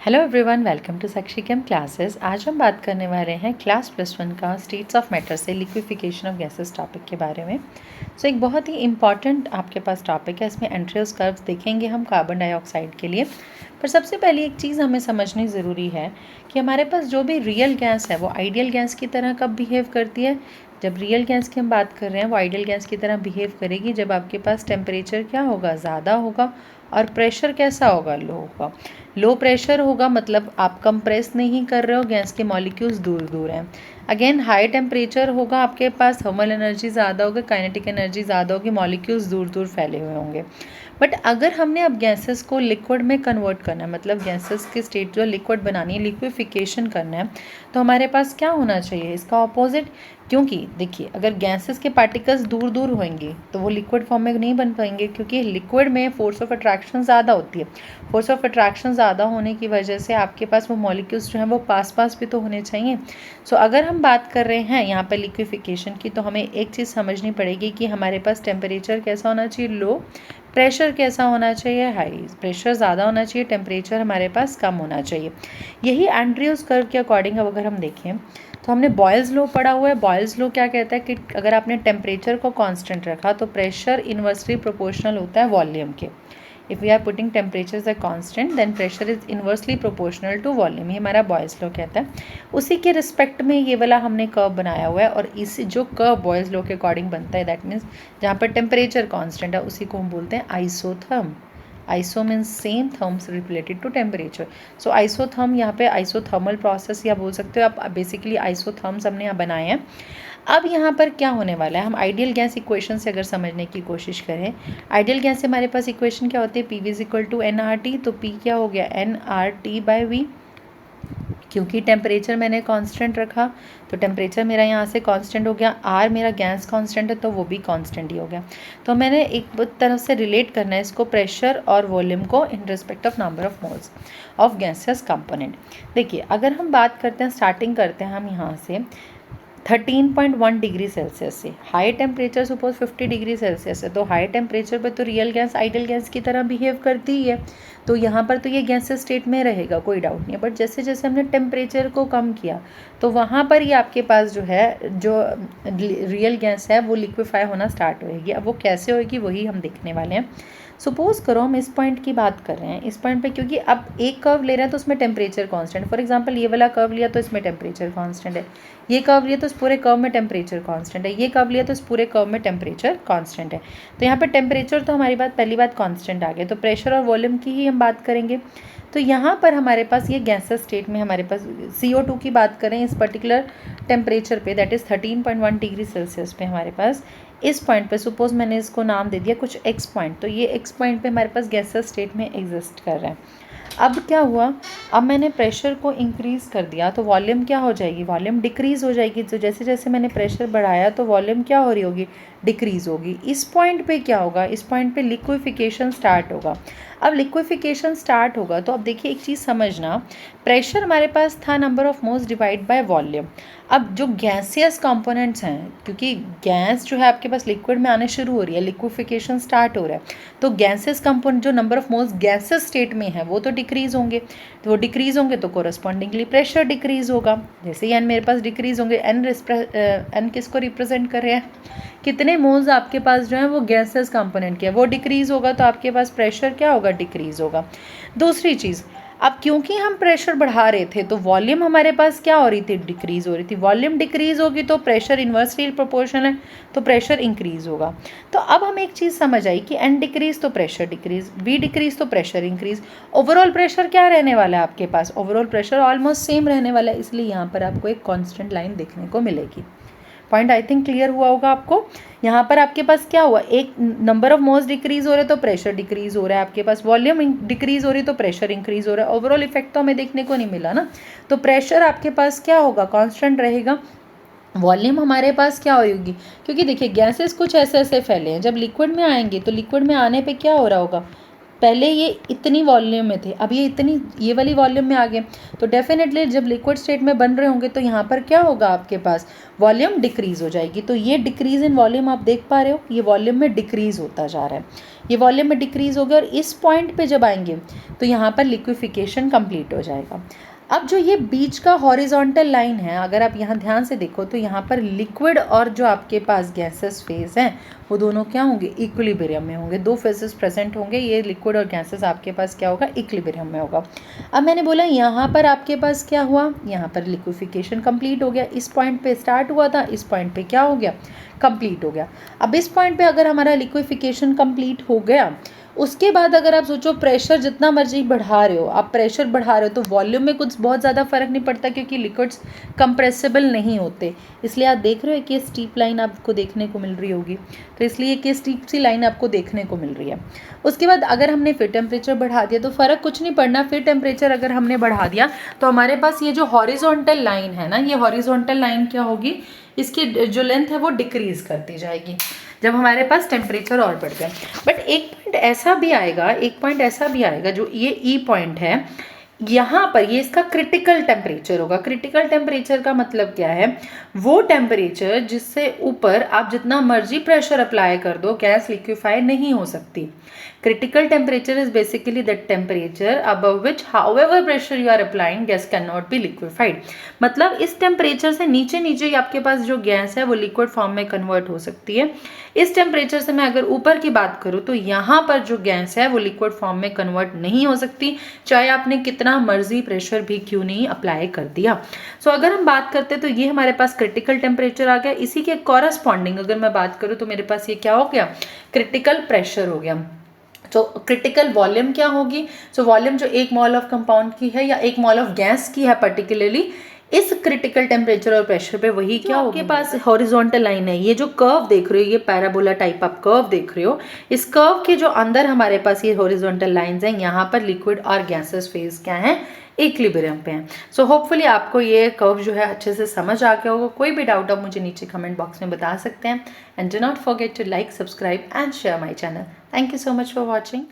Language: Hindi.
Hello everyone, welcome to Sakshi chem classes. आज हम बात करने वाले हैं क्लास +1 का स्टेट्स ऑफ मैटर से लिक्विफिकेशन ऑफ गैसेस टॉपिक के बारे में। एक बहुत ही इंपॉर्टेंट आपके पास टॉपिक है। इसमें एंट्रियोस कर्व्स देखेंगे हम कार्बन डाइऑक्साइड के लिए। पर सबसे पहले एक चीज़ हमें समझनी ज़रूरी है कि हमारे पास जो भी रियल गैस है वो आइडियल गैस की तरह कब बिहेव करती है। जब रियल गैस की हम बात कर रहे हैं वो आइडियल गैस की तरह बिहेव करेगी जब आपके पास टेम्परेचर क्या होगा, ज़्यादा होगा और प्रेशर कैसा होगा, लो होगा। लो प्रेशर होगा मतलब आप कंप्रेस नहीं कर रहे हो, गैस के मॉलिक्यूल्स दूर दूर हैं। अगेन हाई टेम्परेचर होगा, आपके पास थर्मल एनर्जी ज़्यादा होगी, काइनेटिक एनर्जी ज़्यादा होगी, मॉलिक्यूल्स दूर दूर फैले हुए होंगे। बट अगर हमने अब गैसेस को लिक्विड में कन्वर्ट करना है, मतलब गैसेस की स्टेट जो लिक्विड बनानी है, लिक्विफिकेशन करना है, तो हमारे पास क्या होना चाहिए, इसका ऑपोजिट। क्योंकि देखिए, अगर गैसेस के पार्टिकल्स दूर दूर होंगे तो वो लिक्विड फॉर्म में नहीं बन पाएंगे, क्योंकि लिक्विड में फोर्स ऑफ अट्रैक्शन ज़्यादा होती है। फोर्स ऑफ अट्रैक्शन ज़्यादा होने की वजह से आपके पास वो मॉलिक्यूल्स जो हैं वो पास पास भी तो होने चाहिए। अगर हम बात कर रहे हैं यहाँ पर लिक्विफिकेशन की, तो हमें एक चीज़ समझनी पड़ेगी कि हमारे पास टेम्परेचर कैसा होना चाहिए, लो। प्रेशर कैसा होना चाहिए, हाई। प्रेशर ज़्यादा होना चाहिए, टेम्परेचर हमारे पास कम होना चाहिए। यही एंड्रयूज कर्व के अकॉर्डिंग अब अगर हम देखें तो हमने बॉयल्स लॉ पढ़ा हुआ है। बॉयल्स लॉ क्या कहता है कि अगर आपने टेम्परेचर को कांस्टेंट रखा तो प्रेशर इन्वर्सली प्रोपोर्शनल होता है वॉल्यूम के। If we are putting temperature as a constant then pressure is inversely proportional to volume. ये हमारा बॉयल्स लॉ कहता है। उसी के रिस्पेक्ट में ये वाला हमने कर्व बनाया हुआ है, और इस जो कर्व बॉयल्स लॉ के अकॉर्डिंग बनता है, दैट मीन्स जहाँ पर टेम्परेचर कांस्टेंट है उसी को हम बोलते हैं isotherm. Iso means same, therms related to temperature. Isotherm यहाँ पे आइसोथर्मल प्रोसेस या बोल सकते हो आप। बेसिकली आइसोथर्म्स हमने यहाँ बनाए हैं। अब यहाँ पर क्या होने वाला है, हम आइडियल गैस इक्वेशन से अगर समझने की कोशिश करें, आइडियल गैस से हमारे पास इक्वेशन क्या होती है, P V is equal to N R T. तो पी क्या हो गया, N R T by V. क्योंकि टेम्परेचर मैंने कांस्टेंट रखा तो टेम्परेचर मेरा यहाँ से कांस्टेंट हो गया। आर मेरा गैस कांस्टेंट है तो वो भी कांस्टेंट ही हो गया। तो मैंने एक तरफ से रिलेट करना है इसको प्रेशर और वॉल्यूम को in respect of number of moles of gases component. देखिए, अगर हम बात करते हैं, स्टार्टिंग करते हैं हम यहाँ से 13.1 डिग्री सेल्सियस से। High temperature suppose 50 degree Celsius है, तो हाई टेम्परेचर पर तो रियल गैस आइडियल गैस की तरह बिहेव करती ही है, तो यहाँ पर तो ये गैसेस स्टेट में रहेगा, कोई डाउट नहीं है। बट जैसे जैसे हमने टेम्परेचर को कम किया तो वहाँ पर ये आपके पास जो है, जो रियल गैस है वो लिक्विफाई होना स्टार्ट होएगी। अब वो कैसे होएगी वही हम देखने वाले हैं। सपोज करो हम इस पॉइंट की बात कर रहे हैं, इस पॉइंट पे क्योंकि अब एक कर्व ले रहे हैं तो उसमें टेम्परेचर कांस्टेंट। फॉर एग्जांपल ये वाला कर्व लिया तो इसमें टेम्परेचर कांस्टेंट है, ये कर्व लिया तो इस पूरे कर्व में टेम्परेचर कांस्टेंट है, ये कर्व लिया तो इस पूरे कर्व में टेम्परेचर कांस्टेंट है। तो यहाँ पर टेम्परेचर तो हमारी बात पहली बात कांस्टेंट आ गया, तो प्रेशर और वॉल्यूम की ही हम बात करेंगे। तो यहाँ पर हमारे पास ये गैसेस स्टेट में हमारे पास CO2 की बात करें इस पर्टिकुलर टेम्परेचर पे, दैट इज़ 13.1 डिग्री सेल्सियस पे हमारे पास इस पॉइंट पे, सपोज मैंने इसको नाम दे दिया कुछ एक्स पॉइंट, तो ये एक्स पॉइंट पे हमारे पास गैसेस स्टेट में एग्जिस्ट कर रहा है। अब क्या हुआ, अब मैंने प्रेशर को इंक्रीज़ कर दिया तो वॉल्यूम क्या हो जाएगी, वॉल्यूम डिक्रीज़ हो जाएगी। तो जैसे जैसे मैंने प्रेशर बढ़ाया तो वॉल्यूम क्या हो रही होगी, डिक्रीज़ होगी। इस पॉइंट पे क्या होगा, इस पॉइंट पे लिक्विफिकेशन स्टार्ट होगा। अब लिक्विफिकेशन स्टार्ट होगा तो अब देखिए एक चीज़ समझना, प्रेशर हमारे पास था number of moles divide by volume. अब जो गैसियस कंपोनेंट्स हैं, क्योंकि गैस जो है आपके पास लिक्विड में आने शुरू हो रही है, लिक्विफिकेशन स्टार्ट हो रहा है, तो गैसेस कंपोनेंट जो number of moles gases state में है वो तो डिक्रीज़ होंगे। तो वो डिक्रीज़ होंगे तो कोरस्पॉन्डिंगली प्रेशर डिक्रीज़ होगा। जैसे ही एन मेरे पास डिक्रीज़ होंगे, एन किसको रिप्रेजेंट कर रहे हैं, कितने मोल्स आपके पास जो है वो गैसेस कंपोनेंट के, वो डिक्रीज़ होगा तो आपके पास प्रेशर क्या होगा, डिक्रीज़ होगा। दूसरी चीज़, अब क्योंकि हम प्रेशर बढ़ा रहे थे तो वॉल्यूम हमारे पास क्या हो रही थी, डिक्रीज़ हो रही थी। वॉल्यूम डिक्रीज़ होगी तो प्रेशर इन्वर्सली प्रोपोर्शनल है, तो प्रेशर इंक्रीज़ होगा। तो अब हम एक चीज़ समझ आई कि एन डिक्रीज़ तो प्रेशर डिक्रीज़, वी डिक्रीज़ तो प्रेशर इंक्रीज़। ओवरऑल प्रेशर क्या रहने वाला है आपके पास, ओवरऑल प्रेशर ऑलमोस्ट सेम रहने वाला है, इसलिए यहाँ पर आपको एक कॉन्स्टेंट लाइन देखने को मिलेगी। पॉइंट आई थिंक क्लियर हुआ होगा आपको। यहाँ पर आपके पास क्या हुआ, एक नंबर ऑफ मोल्स डिक्रीज हो रहे तो प्रेशर डिक्रीज हो रहा है, आपके पास वॉल्यूम डिक्रीज हो रही तो प्रेशर इंक्रीज हो रहा है। ओवरऑल इफेक्ट तो हमें देखने को नहीं मिला ना। तो प्रेशर आपके पास क्या होगा, कांस्टेंट रहेगा। वॉल्यूम हमारे पास क्या होगी, क्योंकि देखिए गैसेस कुछ ऐसे ऐसे फैले हैं, जब लिक्विड में आएंगे तो लिक्विड में आने पे क्या हो रहा होगा, पहले ये इतनी वॉल्यूम में थे, अब ये वाली वॉल्यूम में आ गए, तो डेफिनेटली जब लिक्विड स्टेट में बन रहे होंगे तो यहाँ पर क्या होगा, आपके पास वॉल्यूम डिक्रीज़ हो जाएगी। तो ये डिक्रीज़ इन वॉल्यूम आप देख पा रहे हो, ये वॉल्यूम में डिक्रीज़ होता जा रहा है, ये वॉल्यूम में डिक्रीज़ हो गया, और इस पॉइंट पे जब आएंगे तो यहाँ पर लिक्विफिकेशन कंप्लीट हो जाएगा। अब जो ये बीच का हॉरिजॉन्टल लाइन है, अगर आप यहाँ ध्यान से देखो तो यहाँ पर लिक्विड और जो आपके पास गैसेस फेज हैं वो दोनों क्या होंगे, इक्विलिब्रियम में होंगे। दो फेजेस प्रेजेंट होंगे, ये लिक्विड और गैसेस आपके पास क्या होगा, इक्विलिब्रियम में होगा। अब मैंने बोला यहाँ पर आपके पास क्या हुआ, यहाँ पर लिक्विफिकेशन कंप्लीट हो गया, इस पॉइंट पे स्टार्ट हुआ था, इस पॉइंट पे क्या हो गया, कंप्लीट हो गया। अब इस पॉइंट पे अगर हमारा लिक्विफिकेशन कंप्लीट हो गया, उसके बाद अगर आप सोचो प्रेशर जितना मर्जी बढ़ा रहे हो, आप प्रेशर बढ़ा रहे हो तो वॉल्यूम में कुछ बहुत ज़्यादा फर्क नहीं पड़ता, क्योंकि लिक्विड्स कंप्रेसिबल नहीं होते। इसलिए आप देख रहे हो कि स्टीप लाइन आपको देखने को मिल रही होगी, तो इसलिए कि स्टीप सी लाइन आपको देखने को मिल रही है। उसके बाद अगर हमने फिर टेम्परेचर बढ़ा दिया तो फ़र्क कुछ नहीं पड़ना। फिर टेम्परेचर अगर हमने बढ़ा दिया तो हमारे पास ये जो हॉरिजॉन्टल लाइन है ना, ये हॉरिजॉन्टल लाइन क्या होगी, इसकी जो लेंथ है वो डिक्रीज़ करती जाएगी जब हमारे पास टेम्परेचर और बढ़ जाए। बट एक पॉइंट ऐसा भी आएगा, जो ये ई पॉइंट है, यहाँ पर ये इसका क्रिटिकल टेम्परेचर होगा। क्रिटिकल टेम्परेचर का मतलब क्या है, वो टेम्परेचर जिससे ऊपर आप जितना मर्जी प्रेशर अप्लाई कर दो, गैस लिक्विफाई नहीं हो सकती। Critical temperature is basically that temperature above which however pressure you are applying gas can not be liquefied. मतलब इस टेम्परेचर से नीचे नीचे आपके पास जो गैस है वो लिक्विड फॉर्म में कन्वर्ट हो सकती है। इस टेम्परेचर से मैं अगर ऊपर की बात करूँ तो यहाँ पर जो गैस है वो लिक्विड फॉर्म में कन्वर्ट नहीं हो सकती, चाहे आपने कितना मर्जी प्रेशर भी क्यों नहीं अप्लाई कर दिया। सो अगर हम बात करते हैं तो ये हमारे पास क्रिटिकल टेम्परेचर आ गया। इसी के कॉरस्पॉन्डिंग अगर मैं बात करूँ तो मेरे पास ये क्या हो गया, क्रिटिकल प्रेशर हो गया। तो क्रिटिकल वॉल्यूम क्या होगी, सो वॉल्यूम जो 1 मोल ऑफ कंपाउंड की है या 1 मोल ऑफ गैस की है पर्टिकुलरली, इस क्रिटिकल टेम्परेचर और प्रेशर पे वही क्या होगा, आपके पास हॉरिजॉन्टल लाइन है। ये जो कर्व देख रहे हो, ये पैराबोला टाइप आप कर्व देख रहे हो, इस कर्व के जो अंदर हमारे पास ये हॉरिजॉन्टल लाइंस हैं, यहाँ पर लिक्विड और गैसेस फेज क्या है, इक्विलिब्रियम पे हैं। सो होपफुली आपको ये कर्व जो है अच्छे से समझ आ गया होगा। कोई भी डाउट आप मुझे नीचे कमेंट बॉक्स में बता सकते हैं। And do not forget to like, subscribe and share my channel. Thank you so much for watching.